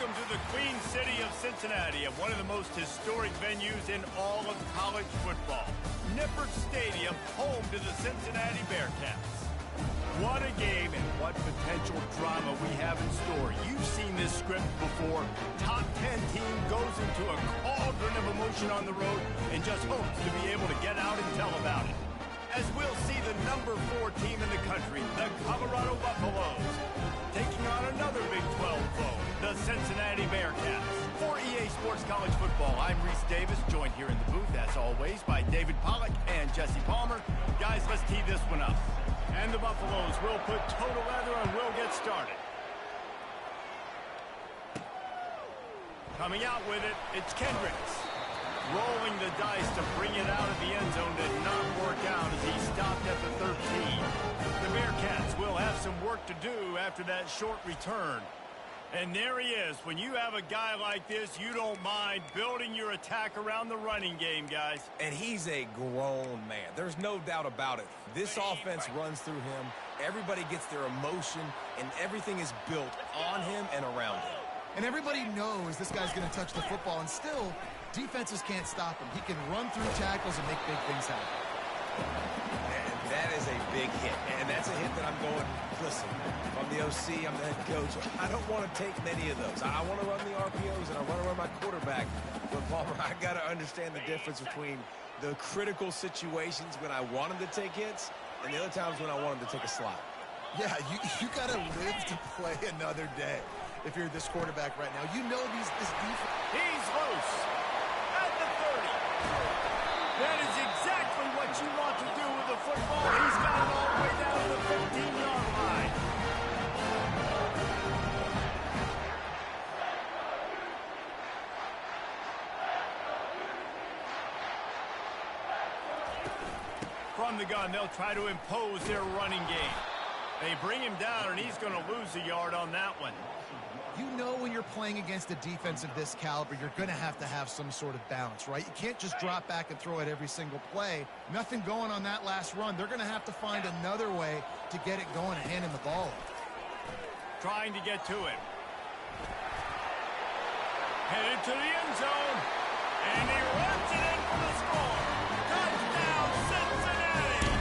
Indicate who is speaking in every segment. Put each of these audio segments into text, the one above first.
Speaker 1: Welcome to the Queen City of Cincinnati and one of the most historic venues in all of college football. Nippert Stadium, home to the Cincinnati Bearcats. What a game and what potential drama we have in store. You've seen this script before. Top 10 team goes into a cauldron of emotion on the road and just hopes to be able to get out and tell about it. As we'll see the number 4 team in the country, the Colorado Buffaloes, taking on another Big 12 foe, the Cincinnati Bearcats. For EA Sports College Football, I'm Reese Davis, joined here in the booth, as always, by David Pollack and Jesse Palmer. Guys, let's tee this one up. And the Buffaloes will put toe together and we'll get started. Coming out with it, it's Kendricks. Rolling the dice to bring it out of the end zone did not work out as he stopped at the 13. The Bearcats will have some work to do after that short return. And there he is. When you have a guy like this, you don't mind building your attack around the running game, guys.
Speaker 2: And he's a grown man. There's no doubt about it. This offense runs through him. Everybody gets their emotion, and everything is built on him and around him.
Speaker 3: And everybody knows this guy's going to touch the football, and still, defenses can't stop him. He can run through tackles and make big things happen.
Speaker 2: And that is a big hit. And that's a hit that I'm going, listen, if I'm the OC, I'm the head coach. I don't want to take many of those. I want to run the RPOs, and I want to run my quarterback. But, Palmer, I got to understand the difference between the critical situations when I want him to take hits and the other times when I want him to take a slot.
Speaker 3: Yeah, you got to live to play another day if you're this quarterback right now. You know this defense.
Speaker 1: He's loose at the 30. That is exactly what you want to do with the football. He's got it all the way down to the 15-yard line. From the gun, they'll try to impose their running game. They bring him down, and he's going to lose a yard on that one.
Speaker 3: You know when you're playing against a defense of this caliber, you're going to have some sort of balance, right? You can't just drop back and throw it every single play. Nothing going on that last run. They're going to have to find another way to get it going and hand him the ball.
Speaker 1: Trying to get to it. Headed to the end zone. And he runs it in for the score. Touchdown, Cincinnati!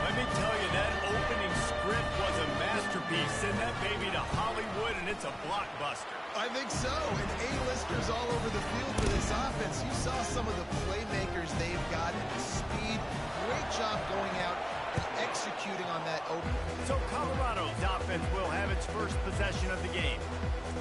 Speaker 1: Let me tell you, that opening script was a masterpiece. Send that baby to Hollywood, and it's a blockbuster.
Speaker 3: I think so, and A-listers all over the field for this offense. You saw some of the playmakers they've got and the speed. Great job going out and executing on that opening.
Speaker 1: So Colorado's offense will have its first possession of the game.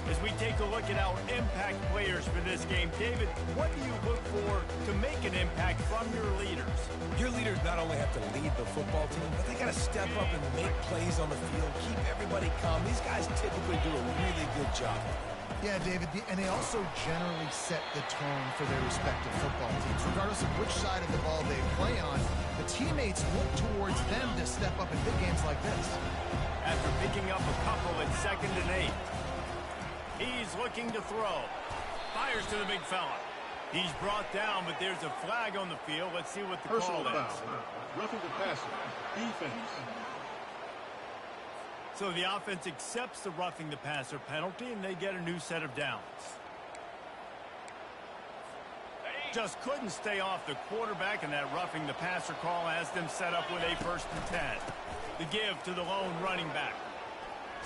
Speaker 1: As we take a look at our impact players for this game, David, what do you look for to make an impact from your leaders?
Speaker 2: Your leaders not only have to lead the football team, but they got to step up and make plays on the field, keep everybody calm. These guys typically do a really good job.
Speaker 3: Yeah, David, and they also generally set the tone for their respective football teams. Regardless of which side of the ball they play on, the teammates look towards them to step up in big games like this.
Speaker 1: After picking up a couple at 2nd and 8, he's looking to throw. Fires to the big fella. He's brought down, but there's a flag on the field. Let's see what the call is.
Speaker 4: Roughing the passer. Defense.
Speaker 1: So the offense accepts the roughing the passer penalty, and they get a new set of downs. Just couldn't stay off the quarterback, and that roughing the passer call has them set up with a 1st and 10. The give to the lone running back.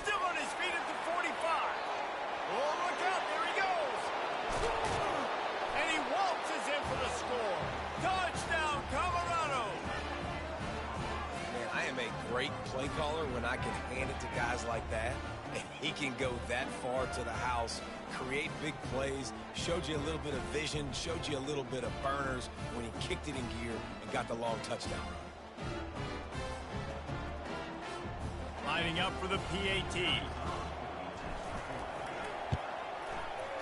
Speaker 1: Still on his feet at the 45. Oh, look out, there he goes. And he waltzes in for the score. Touchdown, Colorado.
Speaker 2: Man, I am a great play caller when I can hand it to guys like that. And he can go that far to the house, create big plays, showed you a little bit of vision, showed you a little bit of burners when he kicked it in gear and got the long touchdown run.
Speaker 1: Lining up for the PAT.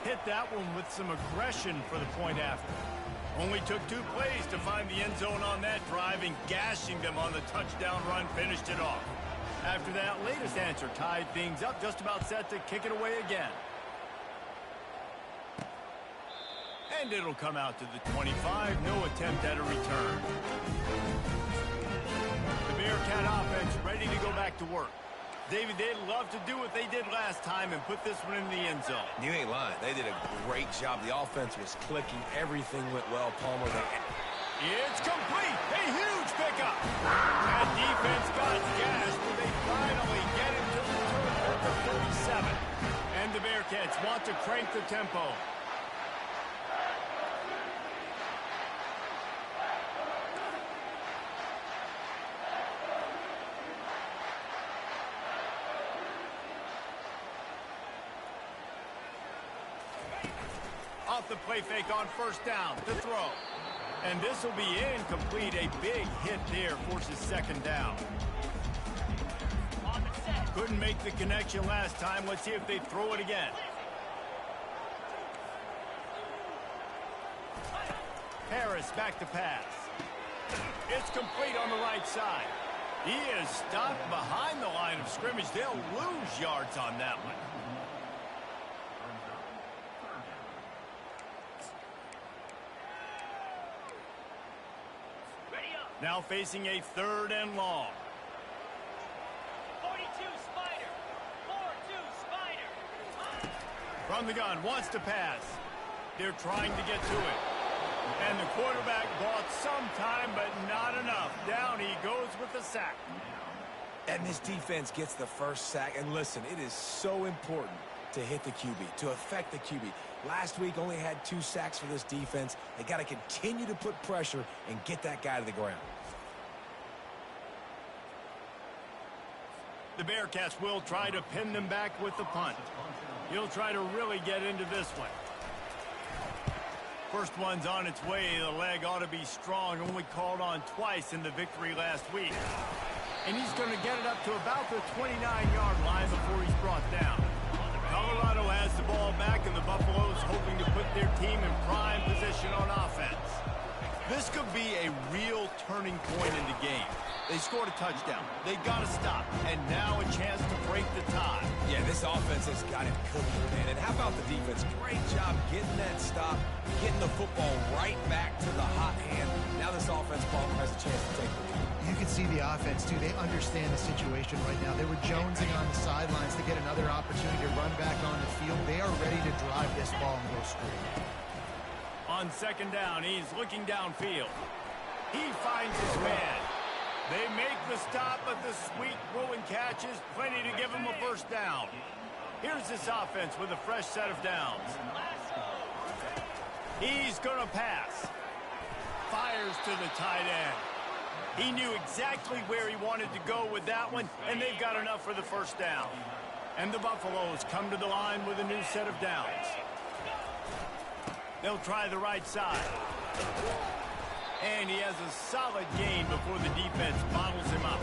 Speaker 1: Hit that one with some aggression for the point after. Only took 2 plays to find the end zone on that drive, and gashing them on the touchdown run finished it off. After that latest answer tied things up, just about set to kick it away again. And it'll come out to the 25. No attempt at a return. The Bearcat offense ready to go back to work. David, they'd love to do what they did last time and put this one in the end zone.
Speaker 2: You ain't lying. They did a great job. The offense was clicking. Everything went well. Palmer,
Speaker 1: it's complete. A huge pickup. That defense got gas, but they finally get into the turf at the 37. And the Bearcats want to crank the tempo. Off the play fake on first down to throw. And this will be incomplete. A big hit there forces second down. Couldn't make the connection last time. Let's see if they throw it again. Harris back to pass. It's complete on the right side. He is stopped behind the line of scrimmage. They'll lose yards on that one. Now facing a 3rd and long.
Speaker 5: 42 Spider. 4-2 Spider.
Speaker 1: From the gun, wants to pass. They're trying to get to it. And the quarterback bought some time, but not enough. Down he goes with the sack.
Speaker 2: and this defense gets the first sack. And listen, it is so important to hit the QB, to affect the QB. Last week only had 2 sacks for this defense. They got to continue to put pressure and get that guy to the ground.
Speaker 1: The Bearcats will try to pin them back with the punt. He'll try to really get into this one. First one's on its way. The leg ought to be strong. Only called on twice in the victory last week. And he's going to get it up to about the 29-yard line before he's brought down. Colorado has the ball back, and the Buffaloes hoping to put their team in prime position on offense. This could be a real turning point in the game. They scored a touchdown. They got to stop. And now a chance to break the tie.
Speaker 2: Yeah, this offense has got it cooking, man. And how about the defense? Great job getting that stop, getting the football right back to the hot hand. Now this offense, Palmer, has a chance to take the lead.
Speaker 3: You can see the offense, too. They understand the situation right now. They were jonesing on the sidelines to get another opportunity to run back on the field. They are ready to drive this ball and go straight.
Speaker 1: On second down, he's looking downfield. He finds his man. They make the stop, but the sweet throw and catch is plenty to give him a first down. Here's this offense with a fresh set of downs. He's going to pass. Fires to the tight end. He knew exactly where he wanted to go with that one, and they've got enough for the first down. And the Buffaloes come to the line with a new set of downs. They'll try the right side. And he has a solid gain before the defense bottles him up.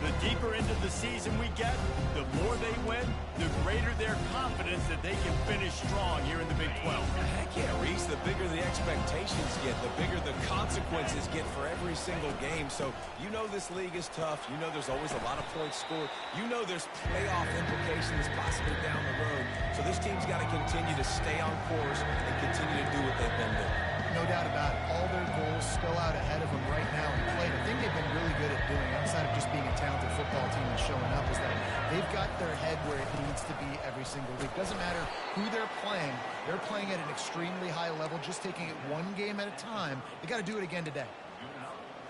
Speaker 1: The deeper into the season we get, the more they win, the greater their confidence that they can finish strong here in the Big 12.
Speaker 2: Heck yeah, Reese, the bigger the expectations get, the bigger the consequences get for every single game. So you know this league is tough. You know there's always a lot of points scored. You know there's playoff implications possibly down the road. So this team's got to continue to stay on course and continue to do what they've been doing.
Speaker 3: No doubt about it. All their goals still out ahead of them right now in play. The thing they've been really good at doing, outside of just being a talented football team and showing up, is that they've got their head where it needs to be every single week. Doesn't matter who they're playing at an extremely high level, just taking it one game at a time. They got to do it again today.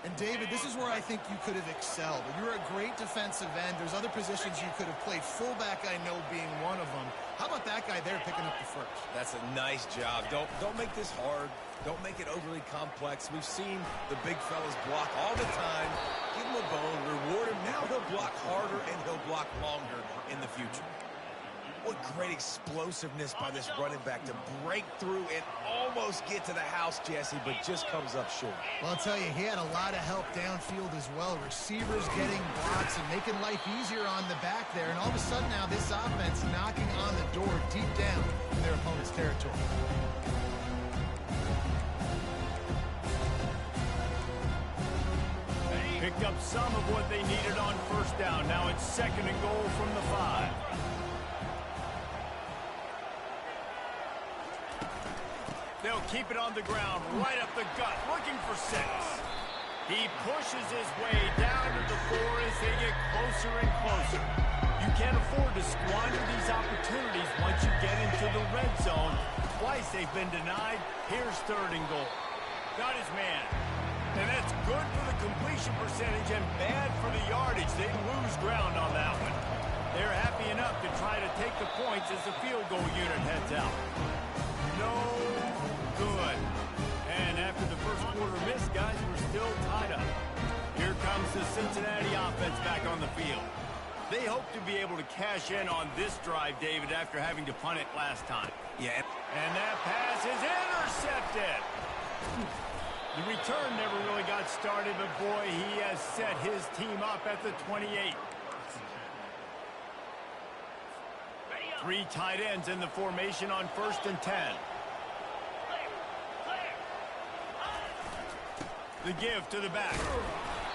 Speaker 3: And David, this is where I think you could have excelled. You're a great defensive end. There's other positions you could have played. Fullback, I know, being one of them. How about that guy there picking up the first?
Speaker 2: That's a nice job. Don't make this hard. Don't make it overly complex. We've seen the big fellas block all the time. Give him a bone, reward him. Now he'll block harder and he'll block longer in the future. What great explosiveness by this running back to break through and almost get to the house, Jesse, but just comes up short.
Speaker 3: Well, I'll tell you, he had a lot of help downfield as well. Receivers getting blocks and making life easier on the back there. And all of a sudden now, this offense knocking on the door deep down in their opponent's territory.
Speaker 1: Picked up some of what they needed on first down. Now it's 2nd and goal from the 5. They'll keep it on the ground, right up the gut, looking for 6. He pushes his way down to the 4 as they get closer and closer. You can't afford to squander these opportunities once you get into the red zone. Twice they've been denied. Here's 3rd and goal. Got his man. And that's good for the completion percentage and bad for the yardage. They lose ground on that one. They're happy enough to try to take the points as the field goal unit heads out. No good. And after the first quarter miss, guys, we're still tied up. Here comes the Cincinnati offense back on the field. They hope to be able to cash in on this drive, David, after having to punt it last time.
Speaker 2: Yeah.
Speaker 1: And that pass is intercepted. The return never really got started, but boy, he has set his team up at the 28. 3 tight ends in the formation on 1st and 10. The give to the back.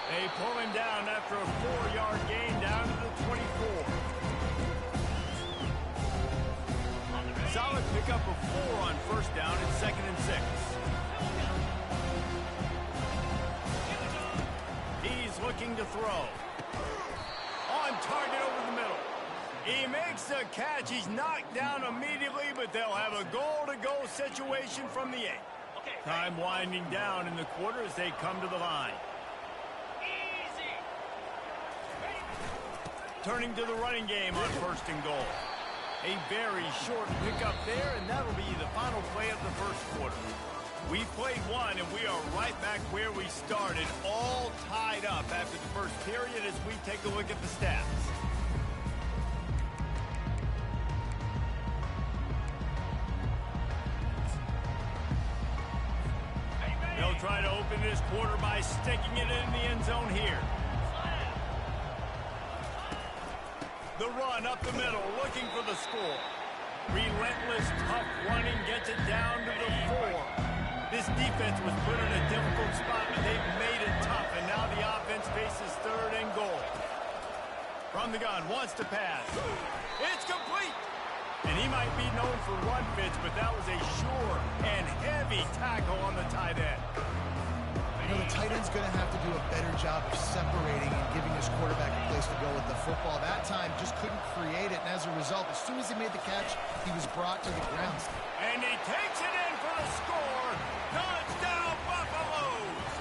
Speaker 1: They pull him down after a 4-yard gain down to the 24. Solid pickup of 4 on 1st down and 2nd and 6. He's looking to throw. On target over the middle. He makes the catch. He's knocked down immediately, but they'll have a goal-to-go situation from the 8. Time winding down in the quarter as they come to the line. Turning to the running game on 1st and goal. A very short pickup there, and that'll be the final play of the first quarter. We played one, and we are right back where we started, all tied up after the first period as we take a look at the stats. They'll try to open this quarter by sticking it in the end zone here. The run up the middle, looking for the score. Relentless, tough running, gets it down to the 4. This defense was put in a difficult spot, but they've made it tough, and now the offense faces 3rd and goal. From the gun, wants to pass. It's complete! And he might be known for run fits, but that was a sure and heavy tackle on the tight end.
Speaker 3: You know, the tight end's going to have to do a better job of separating and giving his quarterback a place to go with the football. That time just couldn't create it, and as a result, as soon as he made the catch, he was brought to the ground.
Speaker 1: And he takes it in for the score. Touchdown, Buffaloes!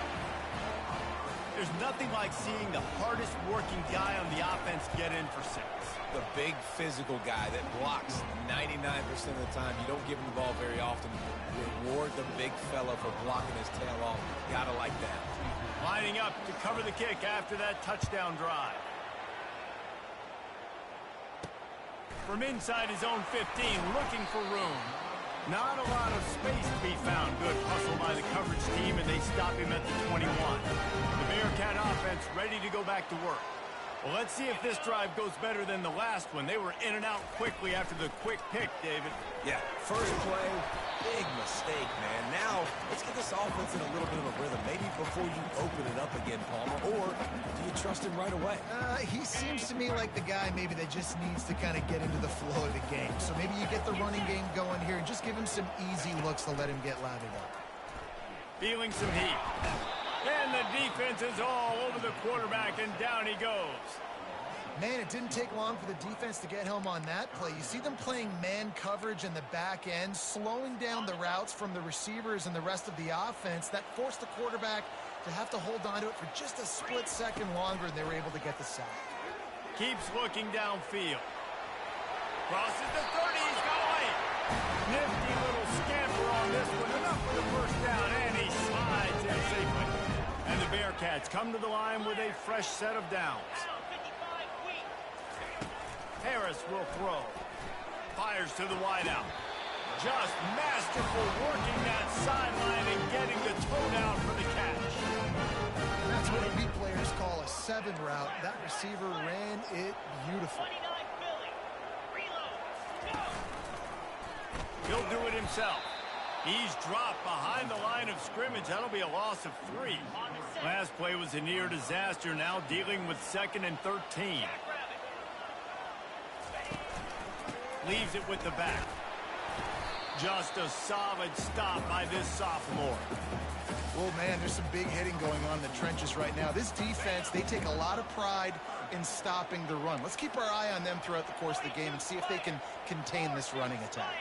Speaker 1: There's nothing like seeing the hardest working guy on the offense get in for 6.
Speaker 2: The big physical guy that blocks 99% of the time. You don't give him the ball very often. Reward the big fella for blocking his tail off. Gotta like that.
Speaker 1: Lining up to cover the kick after that touchdown drive. From inside his own 15, looking for room. Not a lot of space to be found. Good hustle by the coverage team, and they stop him at the 21. The Bearcat offense ready to go back to work. Well, let's see if this drive goes better than the last one. They were in and out quickly after the quick pick, David.
Speaker 2: Yeah, first play, big mistake, man. Now, let's get this offense in a little bit of a rhythm. Maybe before you open it up again, Palmer, or do you trust him right away?
Speaker 3: He seems to me like the guy maybe that just needs to kind of get into the flow of the game. So maybe you get the running game going here and just give him some easy looks to let him get lathered up.
Speaker 1: Feeling some heat. And the defense is all over the quarterback, and down he goes.
Speaker 3: Man, it didn't take long for the defense to get home on that play. You see them playing man coverage in the back end, slowing down the routes from the receivers and the rest of the offense. That forced the quarterback to have to hold on to it for just a split second longer, and they were able to get the sack.
Speaker 1: Keeps looking downfield. Crosses the 30, he's got away. Nifty little scamper on this one, enough for the first down, and he slides in safely. And the Bearcats come to the line with a fresh set of downs. Harris will throw. Fires to the wideout. Just masterful working that sideline and getting the toe down for the catch.
Speaker 3: That's what elite players call a 7 route. That receiver ran it beautifully.
Speaker 1: He'll do it himself. He's dropped behind the line of scrimmage. That'll be a loss of 3. Last play was a near disaster. Now dealing with 2nd and 13. Leaves it with the back. Just a solid stop by this sophomore.
Speaker 3: Well, man, there's some big hitting going on in the trenches right now. This defense, they take a lot of pride in stopping the run. Let's keep our eye on them throughout the course of the game and see if they can contain this running attack.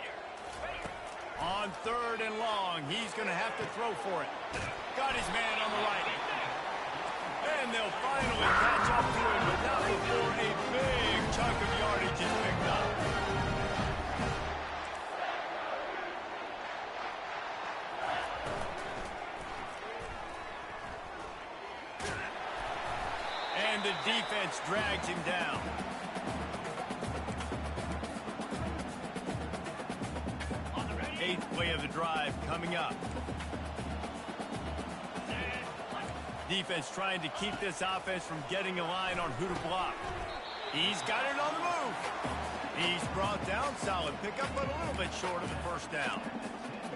Speaker 1: On 3rd and long, he's going to have to throw for it. Got his man on the right. And they'll finally catch up to him, but not before a big chunk of yardage is picked up. And the defense drags him down. Eighth play of the drive coming up. Defense trying to keep this offense from getting a line on who to block. He's got it on the move. He's brought down. Solid pickup, but a little bit short of the first down.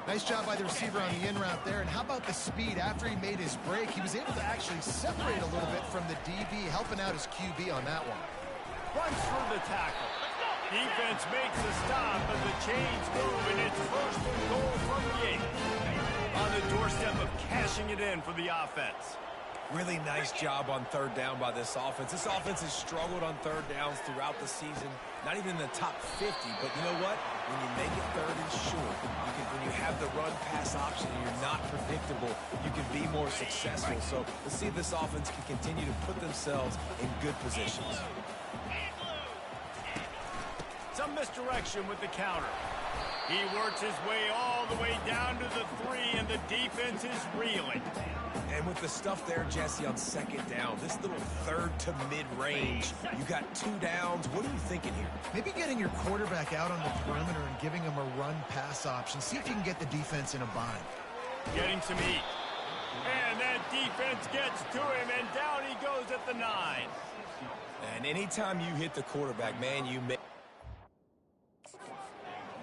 Speaker 3: Nice job by the receiver on the in route there. And how about the speed? After he made his break, he was able to actually separate a little bit from the DB, helping out his QB on that one.
Speaker 1: Runs through the tackle. Defense makes a stop, but the chains move, and it's 1st and goal from the 8. On the doorstep of cashing it in for the offense.
Speaker 2: Really nice job on 3rd down by this offense. This offense has struggled on 3rd downs throughout the season. Not even in the top 50, but you know what? When you make it 3rd and short, when you have the run-pass option and you're not predictable, you can be more successful. So let's see if this offense can continue to put themselves in good positions.
Speaker 1: Some misdirection with the counter. He works his way all the way down to the 3, and the defense is reeling.
Speaker 2: And with the stuff there, Jesse, on 2nd down, this little 3rd to mid-range, you got 2 downs. What are you thinking here?
Speaker 3: Maybe getting your quarterback out on the perimeter and giving him a run-pass option. See if you can get the defense in a bind.
Speaker 1: Getting some heat. And that defense gets to him, and down he goes at the 9.
Speaker 2: And anytime you hit the quarterback, man, you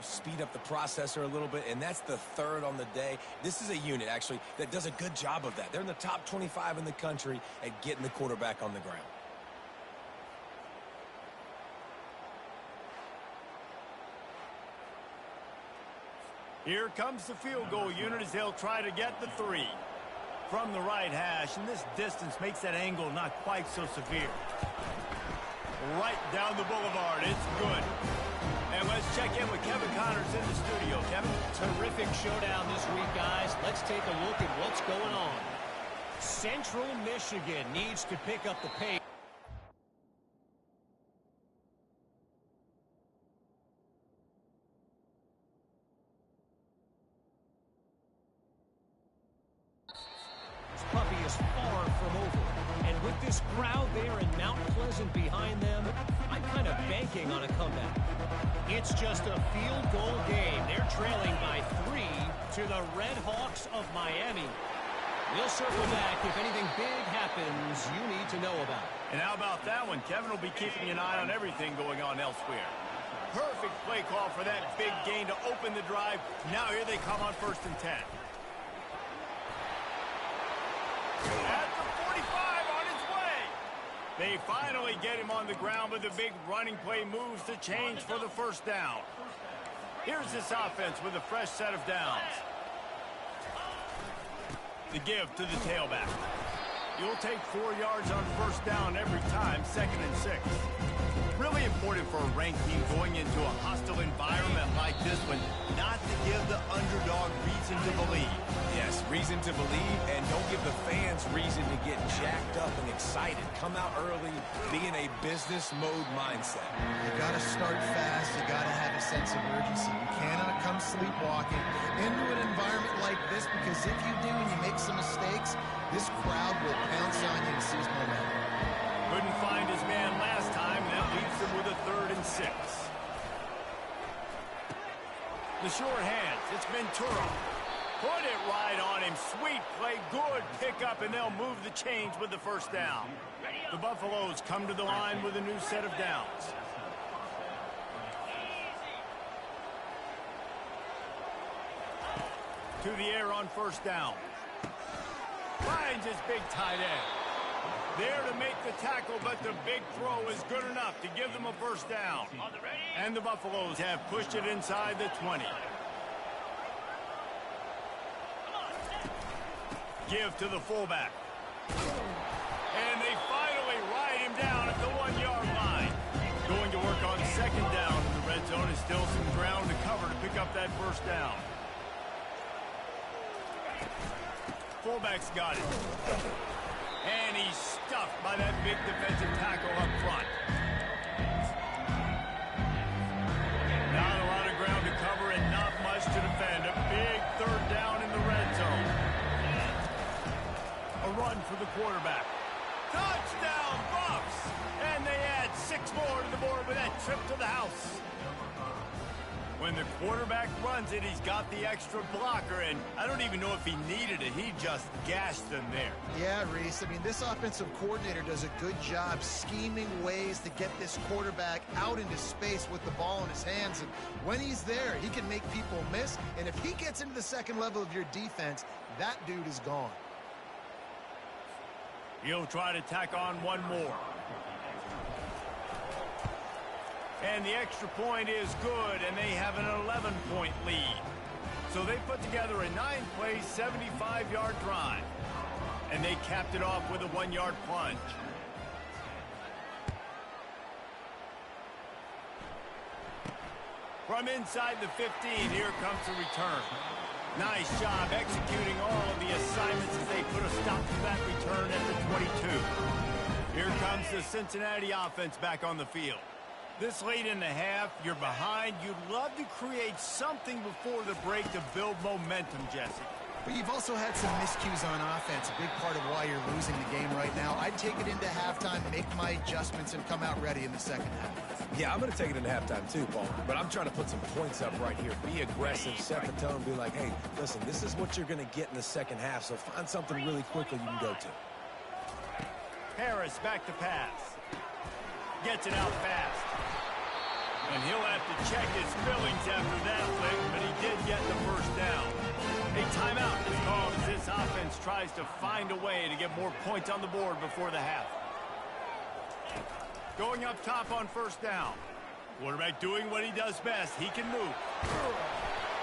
Speaker 2: speed up the processor a little bit, and that's the 3rd on the day. This is a unit, actually, that does a good job of that. They're in the top 25 in the country at getting the quarterback on the ground.
Speaker 1: Here comes the field goal unit as they'll try to get the 3. From the right hash, and this distance makes that angle not quite so severe. Right down the boulevard. It's good. And let's check in with Kevin Connors in the studio. Kevin?
Speaker 6: Terrific showdown this week, guys. Let's take a look at what's going on. Central Michigan needs to pick up the pace. This puppy is far from over. And with this crowd there in Mount Pleasant behind them, I'm kind of banking on a comeback. It's just a field goal game. They're trailing by 3 to the Red Hawks of Miami. We'll circle back if anything big happens you need to know about.
Speaker 1: And how about that one? Kevin will be keeping an eye on everything going on elsewhere. Perfect play call for that big gain to open the drive. Now here they come on 1st and 10. At the 45 on his way. They finally get him on the ground, but the big running play moves the chains for the 1st down. Here's this offense with a fresh set of downs. The give to the tailback. You'll take 4 yards on 1st down every time, 2nd and 6. Really important for a ranked team going into a hostile environment like this one, not to give the underdog reason to believe.
Speaker 2: Yes, reason to believe, and don't give the fans reason to get jacked up and excited. Come out early, be in a business mode mindset.
Speaker 3: You got to start fast. You got to have a sense of urgency. You cannot come sleepwalking into an environment like this, because if you do and you make some mistakes, this crowd will pounce on you and seize momentum.
Speaker 1: Couldn't find his man last time. That leaves him with a 3rd and 6. The short hands. It's Ventura. Put it right on him. Sweet play. Good pickup, and they'll move the chains with the 1st down. The Buffaloes come to the line with a new set of downs. To the air on 1st down. Finds his big tight end. There to make the tackle, but the big throw is good enough to give them a 1st down. And the Buffaloes have pushed it inside the 20. Give to the fullback. And they finally ride him down at the 1 Going to work on second down in the red zone. Is still some ground to cover to pick up that first down. Fullback's got it. And he's stuffed by that big defensive tackle up front. Not a lot of ground to cover and not much to defend. A big third down in the red zone. A run for the quarterback. Touchdown, Buffs! And they add 6 more to the board with that trip to the house. When the quarterback runs it, he's got the extra blocker, and I don't even know if he needed it. He just gashed them there.
Speaker 3: Yeah, Reese. I mean, this offensive coordinator does a good job scheming ways to get this quarterback out into space with the ball in his hands. And when he's there, he can make people miss. And if he gets into the second level of your defense, that dude is gone.
Speaker 1: He'll try to tack on one more. And the extra point is good, and they have an 11-point lead. So they put together a 9-play, 75-yard drive. And they capped it off with a 1-yard plunge. From inside the 15, here comes the return. Nice job executing all of the assignments as they put a stop to that return at the 22. Here comes the Cincinnati offense back on the field. This late in the half, you're behind. You'd love to create something before the break to build momentum, Jesse.
Speaker 3: But you've also had some miscues on offense, a big part of why you're losing the game right now. I'd take it into halftime, make my adjustments, and come out ready in the second half.
Speaker 2: Yeah, I'm going to take it into halftime too, Paul. But I'm trying to put some points up right here. Be aggressive, set the tone, be like, hey, listen, this is what you're going to get in the second half, so find something really quickly you can go to.
Speaker 1: Harris back to pass. Gets it out fast. And he'll have to check his feelings after that flick, but he did get the first down. A timeout is called as this offense tries to find a way to get more points on the board before the half. Going up top on first down. Quarterback doing what he does best. He can move.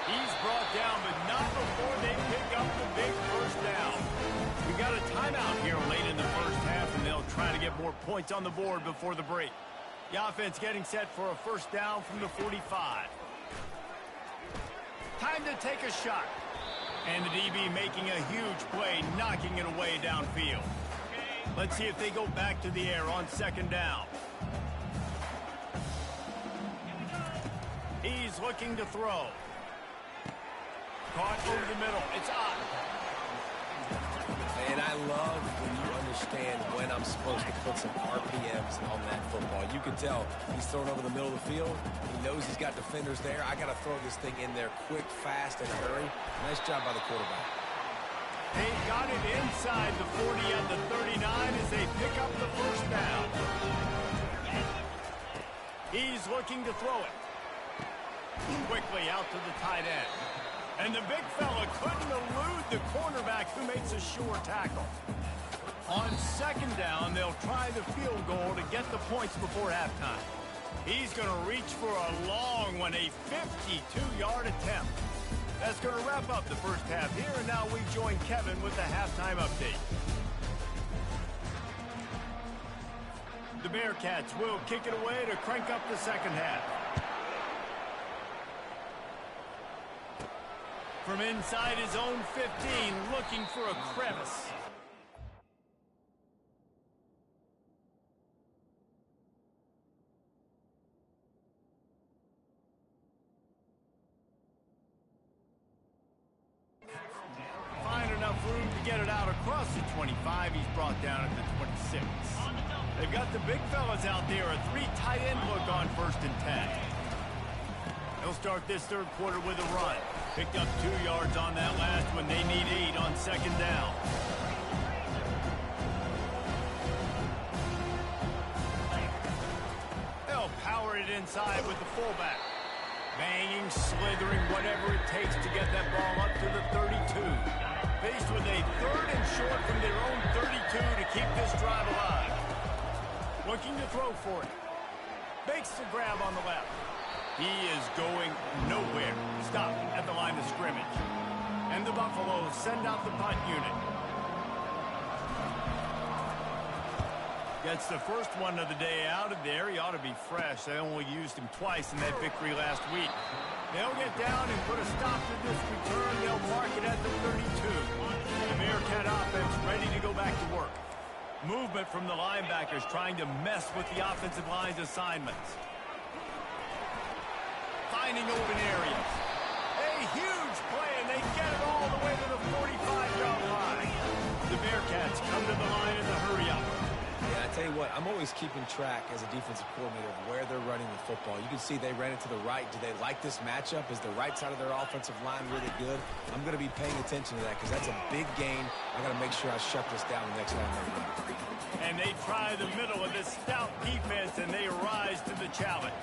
Speaker 1: He's brought down, but not before they pick up the big first down. We got a timeout here late in the first half, and they'll try to get more points on the board before the break. The offense getting set for a first down from the 45. Time to take a shot. And the DB making a huge play, knocking it away downfield. Let's see if they go back to the air on second down. He's looking to throw. Caught over the middle. It's up.
Speaker 2: And I love when you understand when I'm supposed to put some RPMs on that football. You can tell he's throwing over the middle of the field. He knows he's got defenders there. I got to throw this thing in there quick, fast, and hurry. Nice job by the quarterback.
Speaker 1: They got it inside the 40 and the 39 as they pick up the first down. He's looking to throw it. Quickly out to the tight end. And the big fella couldn't elude the cornerback who makes a sure tackle. On second down, they'll try the field goal to get the points before halftime. He's going to reach for a long one, a 52-yard attempt. That's going to wrap up the first half here, and now we join Kevin with the halftime update. The Bearcats will kick it away to crank up the second half. From inside his own 15, looking for a crevice. Find enough room to get it out across the 25. He's brought down at the 26. They've got the big fellas out there, a 3 tight end look on 1st and 10. They'll start this third quarter with a run. Picked up 2 yards on that last one. They need 8 on second down. They'll power it inside with the fullback. Banging, slithering, whatever it takes to get that ball up to the 32. Faced with a 3rd and short from their own 32 to keep this drive alive. Looking to throw for it. Makes the grab on the left. He is going nowhere. Stop at the line of scrimmage. And the Buffaloes send out the punt unit. That's the first one of the day out of there. He ought to be fresh. They only used him twice in that victory last week. They'll get down and put a stop to this return. They'll mark it at the 32. The Bearcat offense ready to go back to work. Movement from the linebackers trying to mess with the offensive line's assignments. Finding open areas. A huge play, and they get it all the way to the 45-yard line. The Bearcats come to the line in the hurry-up.
Speaker 2: Yeah, I tell you what, I'm always keeping track as a defensive coordinator of where they're running the football. You can see they ran it to the right. Do they like this matchup? Is the right side of their offensive line really good? I'm going to be paying attention to that because that's a big gain. I got to make sure I shut this down the next time they run.
Speaker 1: And they try the middle of this stout defense, and they rise to the challenge.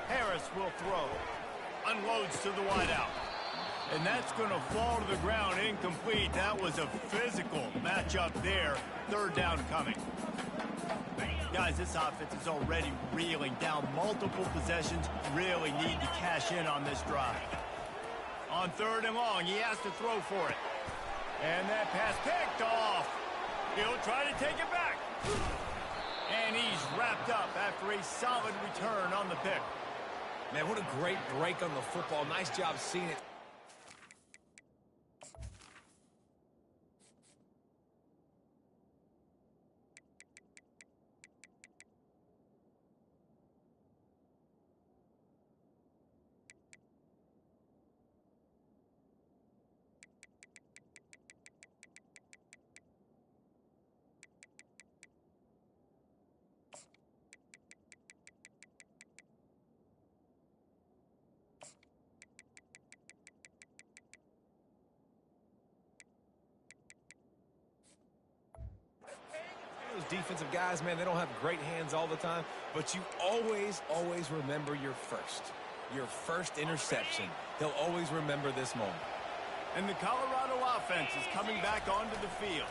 Speaker 1: Harris will throw. Unloads to the wideout. And that's going to fall to the ground incomplete. That was a physical matchup there. Third down coming. Guys, this offense is already reeling down multiple possessions. Really need to cash in on this drive. On third and long, he has to throw for it. And that pass picked off. He'll try to take it back. And he's wrapped up after a solid return on the pick.
Speaker 2: Man, what a great break on the football. Nice job seeing it. Those defensive guys, man, they don't have great hands all the time, but you always remember your first interception. They'll always remember this moment.
Speaker 1: And the Colorado offense is coming back onto the field.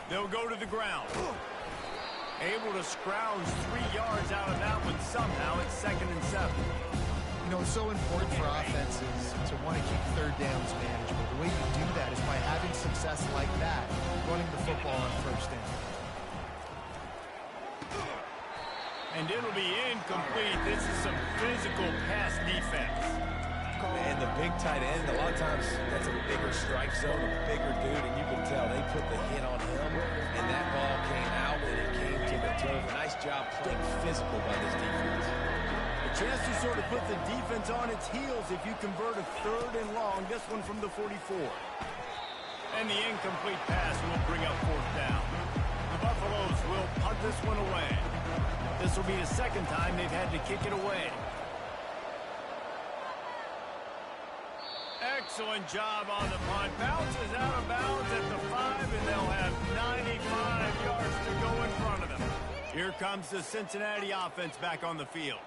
Speaker 1: They'll go to the ground. Able to scrounge 3 yards out of that one somehow. It's 2nd and 7.
Speaker 3: You know, it's so important for offenses to want to keep third downs manageable. The way you do that is by having success like that, running the football on first down.
Speaker 1: And it'll be incomplete. This is some physical pass defense.
Speaker 2: And the big tight end, a lot of times that's a bigger strike zone, a bigger dude, and you can tell they put the hit on him, and that ball came out, and it came to the turf. Nice job playing physical by this defense.
Speaker 1: A chance to sort of put the defense on its heels if you convert a third and long, this one from the 44. And the incomplete pass will bring up 4th down. The Buffaloes will punt this one away. This will be the second time they've had to kick it away. Excellent job on the punt. Bounces out of bounds at the 5, and they'll have 95 yards to go in front of them. Here comes the Cincinnati offense back on the field.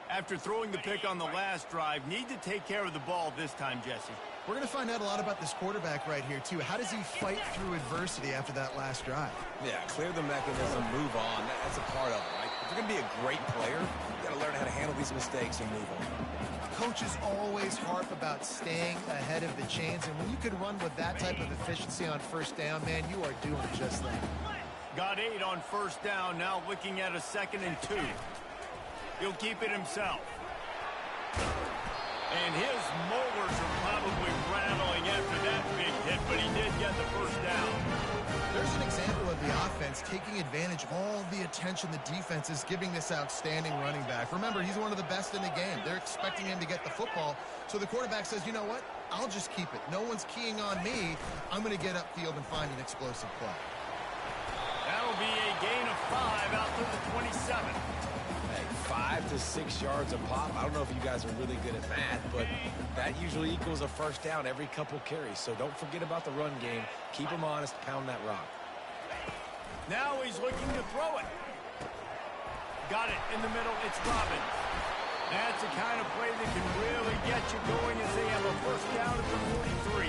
Speaker 1: After throwing the pick on the last drive, need to take care of the ball this time, Jesse.
Speaker 3: We're going to find out a lot about this quarterback right here, too. How does he fight through adversity after that last drive?
Speaker 2: Yeah, clear the mechanism, move on. That's a part of it, right? If you're going to be a great player, you got to learn how to handle these mistakes and move on.
Speaker 3: Coaches always harp about staying ahead of the chains, and when you can run with that type of efficiency on first down, man, you are doing just that.
Speaker 1: Got 8 on first down, now looking at a 2nd and 2. He'll keep it himself. And his molars are probably rattling after that big hit, but he did get the first down.
Speaker 3: There's an example of the offense taking advantage of all the attention the defense is giving this outstanding running back. Remember, he's one of the best in the game. They're expecting him to get the football, so the quarterback says, you know what? I'll just keep it. No one's keying on me. I'm going to get upfield and find an explosive play.
Speaker 1: That'll be a gain of 5 out to the 27.
Speaker 2: 5 to 6 yards a pop. I don't know if you guys are really good at math, but that usually equals a first down every couple carries. So don't forget about the run game. Keep them honest, pound that rock.
Speaker 1: Now he's looking to throw it. Got it in the middle. It's Robbins. That's the kind of play that can really get you going as they have a first down at the 43.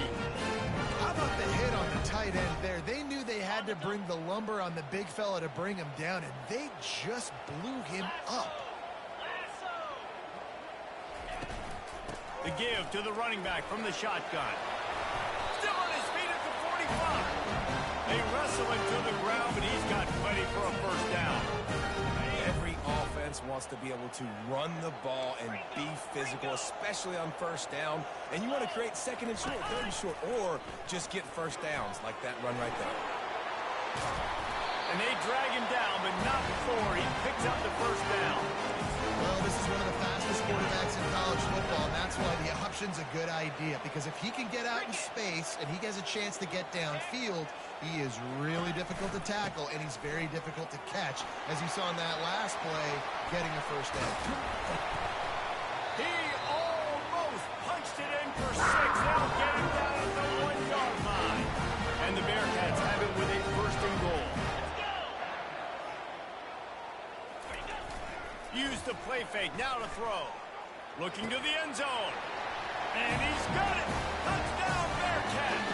Speaker 3: How about the hit on the tight end there? They knew they had to bring the lumber on the big fella to bring him down, and they just blew him up.
Speaker 1: The give to the running back from the shotgun. Still on blocked. They wrestle him to the ground, but he's got plenty for a first down.
Speaker 2: Every offense wants to be able to run the ball and be physical, especially on first down. And you want to create second and short, third and short, or just get first downs like that run right there.
Speaker 1: And they drag him down, but not before he picks up the first down.
Speaker 3: Well, this is one of the fastest quarterbacks in college football, and that's why the option's a good idea, because if he can get out in space and he has a chance to get downfield, he is really difficult to tackle, and he's very difficult to catch, as you saw in that last play, getting a first down.
Speaker 1: He almost punched it in for 6. They'll get him down at the 1-yard line. And the Bearcats have it with a first and goal. Use the play fake, now to throw. Looking to the end zone. And he's got it. Touchdown, Bearcats.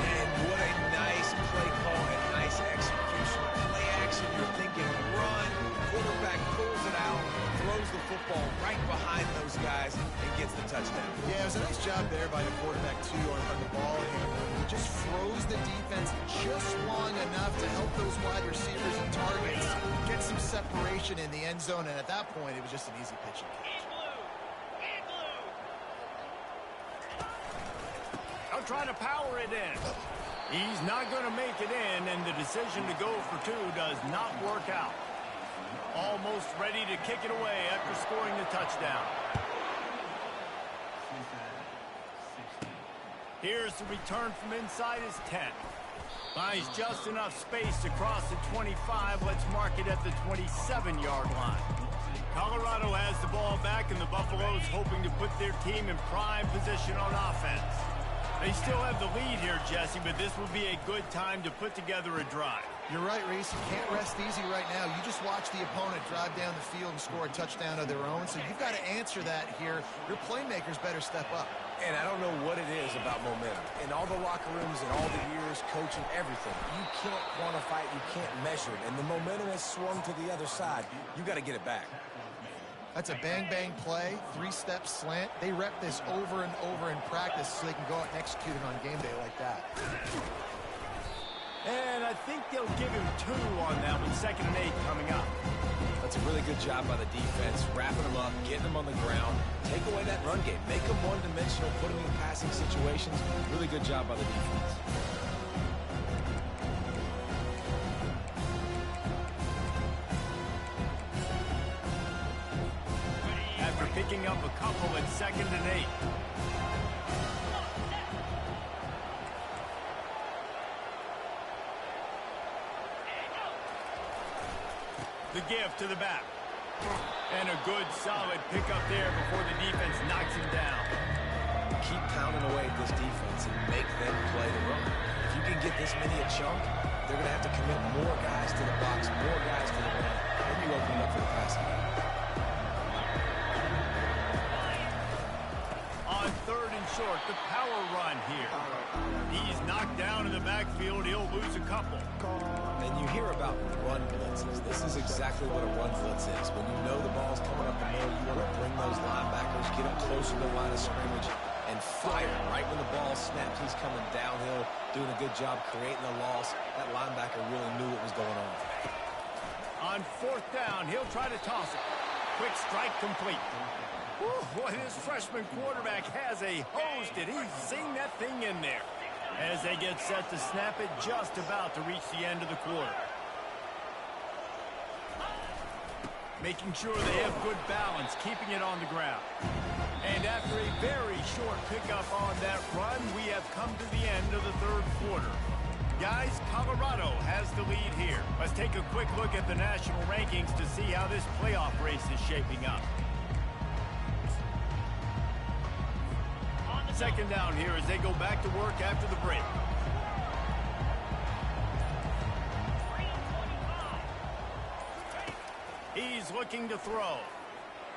Speaker 2: And what a nice play call and nice execution. Play action, you're thinking run. Quarterback pulls it out, throws the football right behind those guys, and gets the touchdown.
Speaker 3: Yeah, it was a nice job there by the quarterback, too, on the ball here. He just froze the defense just long enough to help those wide receivers and targets get some separation in the end zone, and at that point, it was just an easy pitch and catch.
Speaker 1: They'll try to power it in. He's not going to make it in, and the decision to go for 2 does not work out. Almost ready to kick it away after scoring the touchdown. Here's the return from inside his 10. Finds just enough space to cross the 25. Let's mark it at the 27-yard line. Colorado has the ball back, and the Buffaloes hoping to put their team in prime position on offense. They still have the lead here, Jesse, but this will be a good time to put together a drive.
Speaker 3: You're right, Reese. You can't rest easy right now. You just watch the opponent drive down the field and score a touchdown of their own, so you've got to answer that here. Your playmakers better step up.
Speaker 2: And I don't know what it is about momentum. In all the locker rooms and all the years, coaching, everything, you can't quantify it, you can't measure it. And the momentum has swung to the other side. You got to get it back.
Speaker 3: That's a bang-bang play, 3-step slant. They rep this over and over in practice so they can go out and execute it on game day like that.
Speaker 1: And I think they'll give him 2 on that one. 2nd and 8 coming up.
Speaker 2: That's a really good job by the defense, wrapping them up, getting them on the ground. Take away that run game. Make them one-dimensional, put them in passing situations. Really good job by the defense.
Speaker 1: After picking up a couple at 2nd and 8. The give to the back. And a good, solid pickup there before the defense knocks him down.
Speaker 2: Keep pounding away at this defense and make them play the run. If you can get this many a chunk, they're going to have to commit more guys to the box, more guys to the run. Then you open it up for the passing game.
Speaker 1: On 3rd and short, the power run here. He's knocked down in the backfield. He'll lose a couple.
Speaker 2: And you hear about run blitzes. This is exactly what a run blitz is. When you know the ball's coming up the middle, you want to bring those linebackers, get them closer to the line of scrimmage, and fire. Right when the ball snaps, he's coming downhill, doing a good job creating a loss. That linebacker really knew what was going on.
Speaker 1: On 4th down, he'll try to toss it. Quick strike complete. Whew, boy, this freshman quarterback has a hose. Did he zing that thing in there? As they get set to snap it, just about to reach the end of the quarter. Making sure they have good balance, keeping it on the ground. And after a very short pickup on that run, we have come to the end of the 3rd quarter. Guys, Colorado has the lead here. Let's take a quick look at the national rankings to see how this playoff race is shaping up. 2nd down here as they go back to work after the break. He's looking to throw.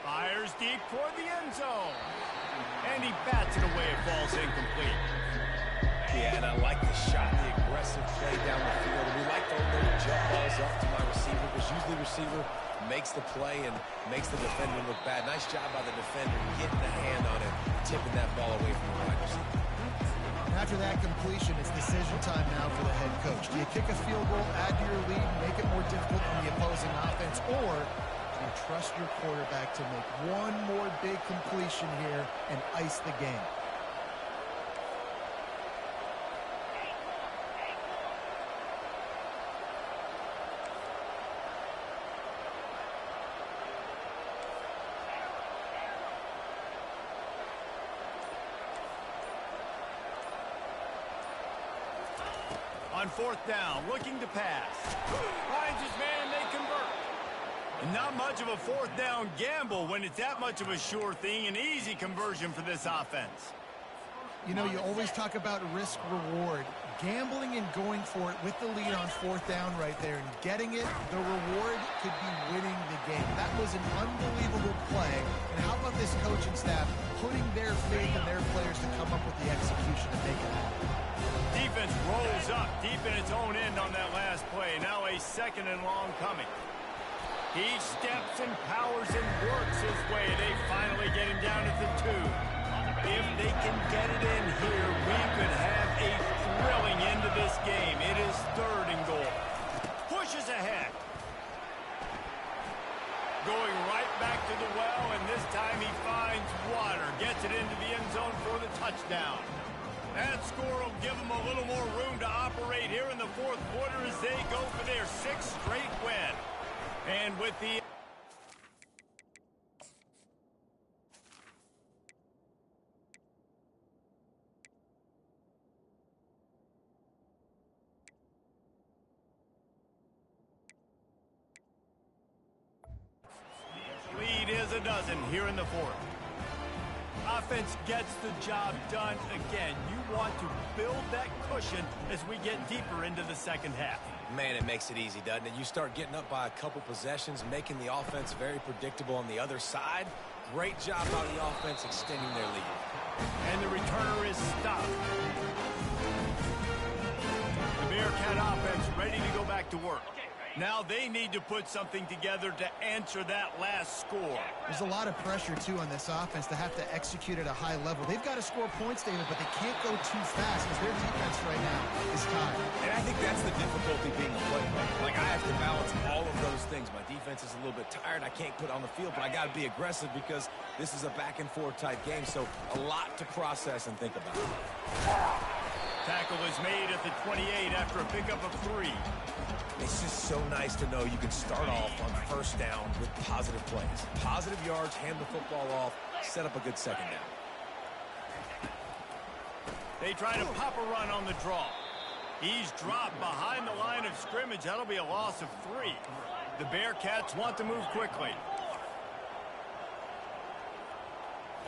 Speaker 1: Fires deep toward the end zone. And he bats it away. It falls incomplete.
Speaker 2: Yeah, and I like the shot, the aggressive play down the field. We like those little jump balls up to my receiver, because usually receiver makes the play and makes the defender look bad. Nice job by the defender getting a hand on it, tipping that ball away from the wide receiver.
Speaker 3: After that completion, it's decision time now for the head coach. Do you kick a field goal, add to your lead, make it more difficult on the opposing offense, or do you trust your quarterback to make one more big completion here and ice the game?
Speaker 1: On fourth down, looking to pass. Finds his man and they convert. And not much of a fourth down gamble when it's that much of a sure thing. An easy conversion for this offense.
Speaker 3: You know, you always talk about risk-reward. Gambling and going for it with the lead on fourth down right there and getting it, the reward could be winning the game. That was an unbelievable play. And how about this coaching staff putting their faith in their players to come up with the execution to make it happen?
Speaker 1: Defense rolls up deep in its own end on that last play. Now a second and long coming. He steps and powers and works his way. They finally get him down at the 2. If they can get it in here, we could have a thrilling end to this game. It is third and goal. Pushes ahead. Going right back to the well, and this time he finds water. Gets it into the end zone for the touchdown. That score will give them a little more room to operate here in the fourth quarter as they go for their 6th straight win. And with the lead is a dozen here in the fourth. Offense gets the job done again. You want to build that cushion as we get deeper into the second half.
Speaker 2: Man, it makes it easy, doesn't it? You start getting up by a couple possessions, making the offense very predictable on the other side. Great job by the offense extending their lead.
Speaker 1: And the returner is stopped. The Bearcat offense ready to go back to work. Now they need to put something together to answer that last score.
Speaker 3: There's a lot of pressure, too, on this offense to have to execute at a high level. They've got to score points, David, but they can't go too fast because their defense right now is tired.
Speaker 2: And I think that's the difficulty being a playmaker. Like, I have to balance all of those things. My defense is a little bit tired. I can't put on the field, but I got to be aggressive because this is a back-and-forth type game, so a lot to process and think about.
Speaker 1: Tackle is made at the 28 after a pickup of 3.
Speaker 2: It's just so nice to know you can start off on first down with positive plays. Positive yards, hand the football off, set up a good second down.
Speaker 1: They try to pop a run on the draw. He's dropped behind the line of scrimmage. That'll be a loss of 3. The Bearcats want to move quickly.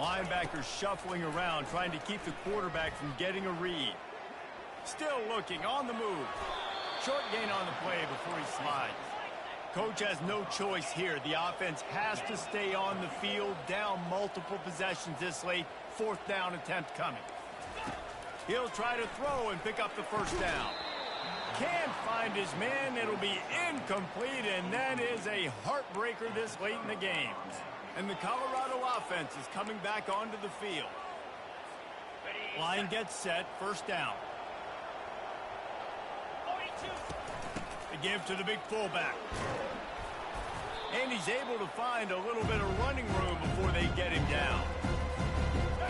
Speaker 1: Linebackers shuffling around, trying to keep the quarterback from getting a read. Still looking on the move. Short gain on the play before he slides. Coach has no choice here. The offense has to stay on the field, down multiple possessions this late. Fourth down attempt coming. He'll try to throw and pick up the first down. Can't find his man. It'll be incomplete, and that is a heartbreaker this late in the game. And the Colorado offense is coming back onto the field. Line gets set, first down. The give to the big fullback. And he's able to find a little bit of running room before they get him down.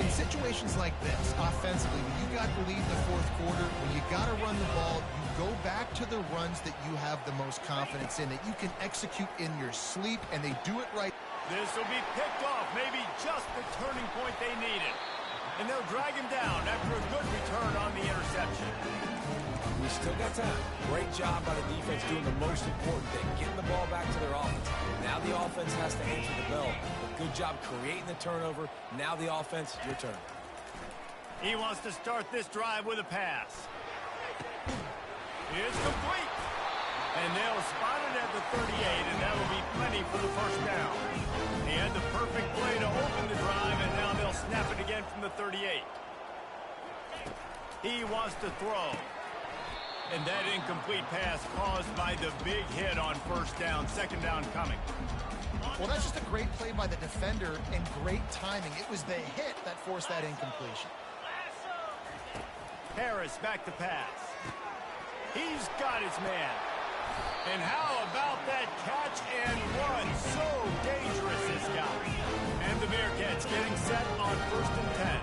Speaker 3: In situations like this, offensively, when you got the lead in the fourth quarter, when you got to run the ball, you go back to the runs that you have the most confidence in, that you can execute in your sleep, and they do it right.
Speaker 1: This will be picked off, maybe just the turning point they needed. And they'll drag him down after a good return on the interception.
Speaker 2: We still got time. Great job by the defense doing the most important thing, getting the ball back to their offense. Now the offense has to answer the bell. Good job creating the turnover. Now the offense, your turn.
Speaker 1: He wants to start this drive with a pass. It's complete. And they'll spot it at the 38, and that'll be plenty for the first down. He had the perfect play to open the drive, and now they'll snap it again from the 38. He wants to throw. And that incomplete pass caused by the big hit on first down, second down coming.
Speaker 3: Well, that's just a great play by the defender and great timing. It was the hit that forced that incompletion.
Speaker 1: Harris back to pass. He's got his man. And how about that catch and run? So dangerous, this guy. And the Bearcats getting set on 1st and 10.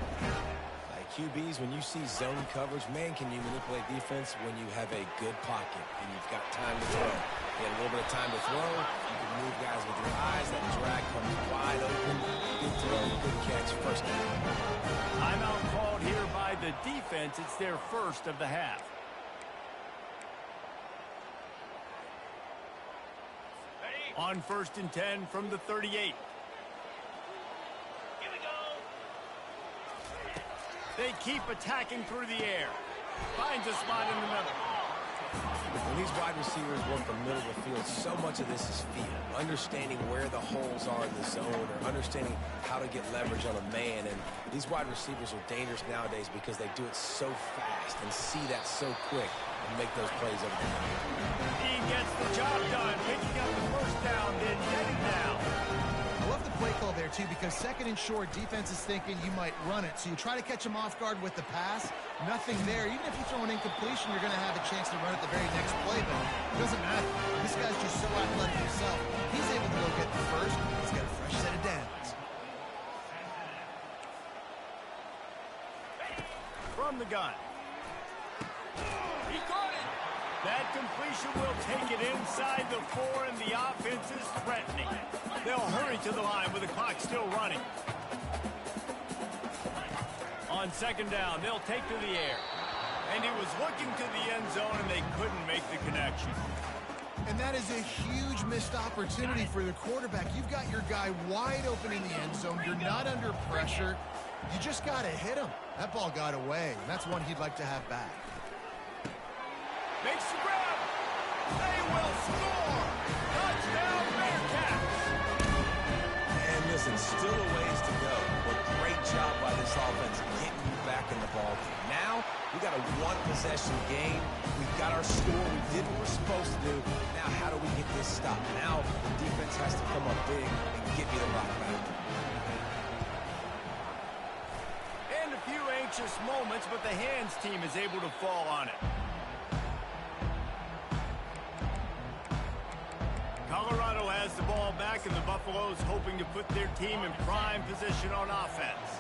Speaker 2: Like QBs, when you see zone coverage, man, can you manipulate defense when you have a good pocket and you've got time to throw. You get a little bit of time to throw. You can move guys with your eyes. That drag comes wide open. Good throw, good catch, first down.
Speaker 1: Timeout called here by the defense. It's their first of the half. On 1st and 10 from the 38.
Speaker 5: Here we go.
Speaker 1: They keep attacking through the air. Finds a spot in the middle.
Speaker 2: When these wide receivers work the middle of the field, so much of this is feel. Understanding where the holes are in the zone or understanding how to get leverage on a man. And these wide receivers are dangerous nowadays because they do it so fast and see that so quick and make those plays over the top.
Speaker 1: He gets the job done, picking up the first down, then getting down.
Speaker 3: I love the play call there, too, because second and short, defense is thinking you might run it. So you try to catch him off guard with the pass. Nothing there. Even if you throw an incompletion, you're going to have a chance to run it the very next play, but it doesn't matter. This guy's just so athletic himself. He's able to go get the first. He's got a fresh set of downs.
Speaker 1: From the gun. He caught it. That completion will take it inside the 4, and the offense is threatening. They'll hurry to the line with the clock still running. On second down, they'll take to the air. And he was looking to the end zone, and they couldn't make the connection.
Speaker 3: And that is a huge missed opportunity for the quarterback. You've got your guy wide open in the end zone. You're not under pressure. You just got to hit him. That ball got away, and that's one he'd like to have back.
Speaker 1: Makes the grab. They will score. Touchdown, Bearcats.
Speaker 2: And listen, still a ways to go, but great job by this offense getting you back in the ball game. Now, we got a one-possession game. We've got our score. We did what we're supposed to do. Now, how do we get this stopped? Now, the defense has to come up big and get me the rock back.
Speaker 1: And a few anxious moments, but the hands team is able to fall on it. Colorado has the ball back, and the Buffaloes hoping to put their team in prime position on offense.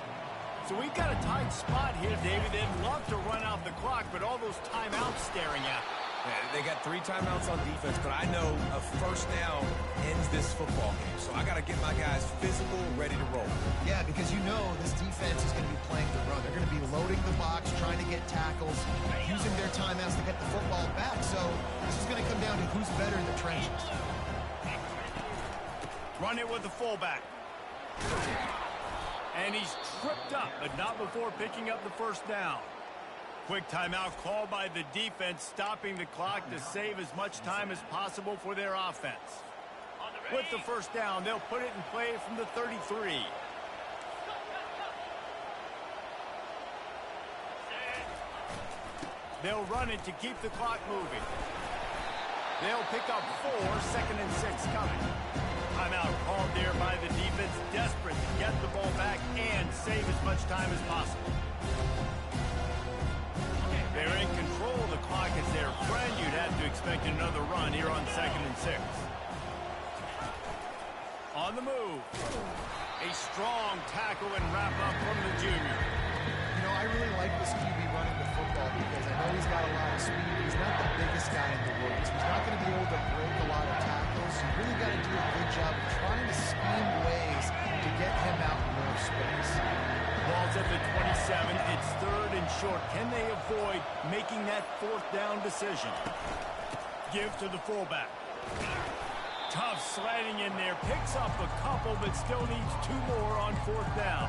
Speaker 1: So we've got a tight spot here, David. They'd love to run out the clock, but all those timeouts staring at them.
Speaker 2: Yeah, they got 3 timeouts on defense, but I know a first down ends this football game. So I got to get my guys physical, ready to roll.
Speaker 3: Yeah, because you know this defense is going to be playing the run. They're going to be loading the box, trying to get tackles, using their timeouts to get the football back. So this is going to come down to who's better in the trenches.
Speaker 1: Run it with the fullback. And he's tripped up, but not before picking up the first down. Quick timeout called by the defense, stopping the clock to save as much time as possible for their offense. With the first down, they'll put it in play from the 33. They'll run it to keep the clock moving. They'll pick up 4, 2nd and 6 coming. Timeout called there by the defense, desperate to get the ball back and save as much time as possible. They're in control of the clock as their friend. You'd have to expect another run here on 2nd and 6. On the move. A strong tackle and wrap up from the junior.
Speaker 3: You know, I really like this QB running the football because I know he's got a lot of speed. He's not the biggest guy in the world, so he's not going to be able to break a lot of tackles. You really got to do a good job of trying to scheme ways to get him out in more space.
Speaker 1: Ball's at the 27. It's 3rd and short. Can they avoid making that 4th down decision? Give to the fullback. Tough sliding in there. Picks up a couple, but still needs 2 more on 4th down.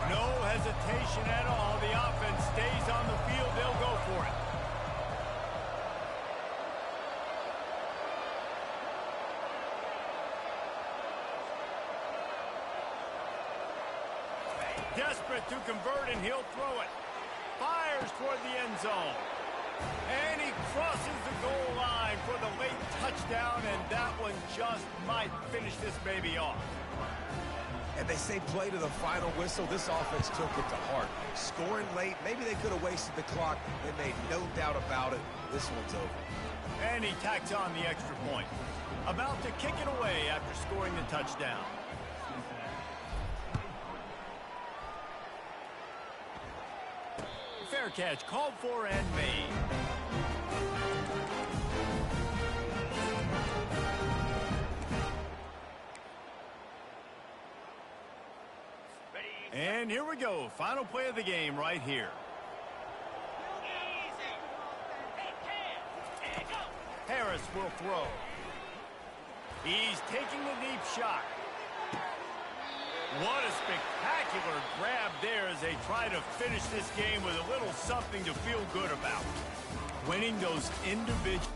Speaker 1: No hesitation at all. The offense stays on the field. They'll go for it. Desperate to convert, and he'll throw it. Fires toward the end zone. And he crosses the goal line for the late touchdown, and that one just might finish this baby off.
Speaker 2: And they say play to the final whistle. This offense took it to heart. Scoring late, maybe they could have wasted the clock. They made no doubt about it. This one's over.
Speaker 1: And he tacks on the extra point. About to kick it away after scoring the touchdown. Fair catch called for and made. And here we go. Final play of the game right here. Harris will throw. He's taking the deep shot. What a spectacular grab there as they try to finish this game with a little something to feel good about. Winning those individual...